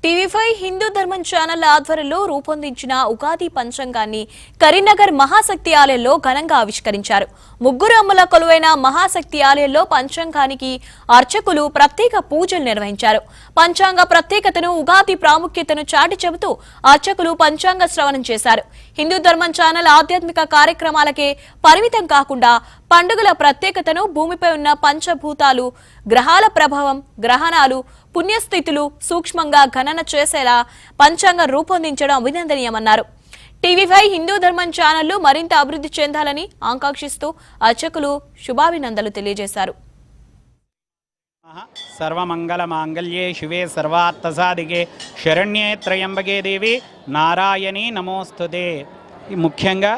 TV5 Hindu ధర్మం channel ఆధ్వర్యంలో రూపొందించిన ఉగాది పంచాంగాన్ని కరీంనగర్ మహాశక్తి ఆలయంలో ఘనంగా ఆవిష్కరించారు. ముగ్గురు అమ్మల కొలువైన మహాశక్తి ఆలయంలో పంచాంగానికి అర్చకులు ప్రత్యేక పూజలు నిర్వహించారు. పంచాంగ ప్రత్యేకతను, ఉగాది ప్రాముఖ్యతను చాటి చెబుతూ అర్చకులు పంచాంగ శ్రవణం చేశారు. హిందూ ధర్మం ఛానల్ ఆధ్యాత్మిక కార్యక్రమాలకే పరిమితం కాకుండా పండుగల ప్రత్యేకతను, భూమిపై ఉన్న పంచభూతాలు, గ్రహాల ప్రభావం, గ్రహణాలు, పుణ్యస్థితులు సూక్ష్మంగా గణన చేసేలా పంచాంగం రూపొందించడం అభినందనీయమన్నారు. టీవీ5 హిందూ ధర్మం ఛానళ్లు మరింత అభివృద్ధి చెందాలని ఆకాంక్షిస్తూ అర్చకులు శుభాభినందనలు తెలియజేశారు. సర్వమంగళ మాంగళ్యే శివే సర్వార్థసాధికే శరణ్యే త్రయంబకే దేవి నారాయణి నమోస్తుతే. ముఖ్యంగా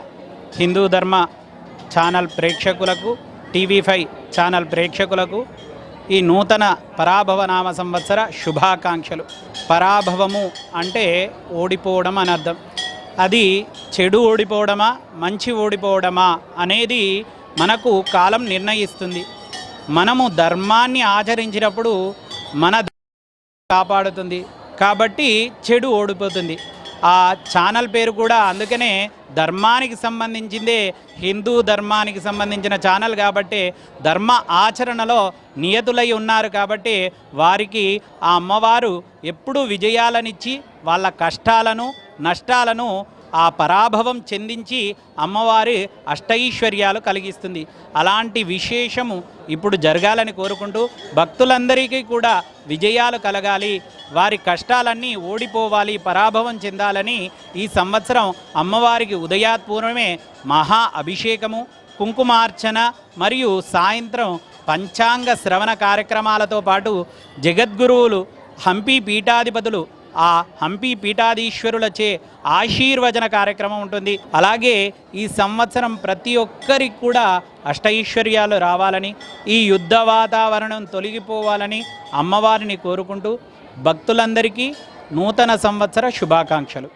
హిందూ ధర్మ ఛానల్ ప్రేక్షకులకు, టీవీ5 ఛానల్ ప్రేక్షకులకు ఈ నూతన పరాభవ నామ సంవత్సర శుభాకాంక్షలు. పరాభవము అంటే ఓడిపోవడం అని అర్థం. అది చెడు ఓడిపోవడమా, మంచి ఓడిపోవడమా అనేది మనకు కాలం నిర్ణయిస్తుంది. మనము ధర్మాన్ని ఆచరించినప్పుడు మన కాపాడుతుంది, కాబట్టి చెడు ఓడిపోతుంది. ఆ ఛానల్ పేరు కూడా అందుకనే ధర్మానికి సంబంధించిందే, హిందూ ధర్మానికి సంబంధించిన ఛానల్ కాబట్టి ధర్మ ఆచరణలో నియతులై ఉన్నారు. కాబట్టి వారికి ఆ అమ్మవారు ఎప్పుడూ విజయాలనిచ్చి వాళ్ళ కష్టాలను, నష్టాలను ఆ పరాభవం చెందించి అమ్మవారి అష్టైశ్వర్యాలు కలిగిస్తుంది. అలాంటి విశేషము ఇప్పుడు జరగాలని కోరుకుంటూ భక్తులందరికీ కూడా విజయాలు కలగాలి, వారి కష్టాలన్నీ ఓడిపోవాలి, పరాభవం చెందాలని ఈ సంవత్సరం అమ్మవారికి ఉదయాత్పూర్వమే మహా అభిషేకము, కుంకుమార్చన మరియు సాయంత్రం పంచాంగ శ్రవణ కార్యక్రమాలతో పాటు జగద్గురువులు, హంపి పీఠాధిపతులు, ఆ హంపి పీఠాధీశ్వరులచే ఆశీర్వచన కార్యక్రమం ఉంటుంది. అలాగే ఈ సంవత్సరం ప్రతి ఒక్కరికి కూడా అష్టైశ్వర్యాలు రావాలని, ఈ యుద్ధ వాతావరణం తొలగిపోవాలని అమ్మవారిని కోరుకుంటూ భక్తులందరికీ నూతన సంవత్సర శుభాకాంక్షలు.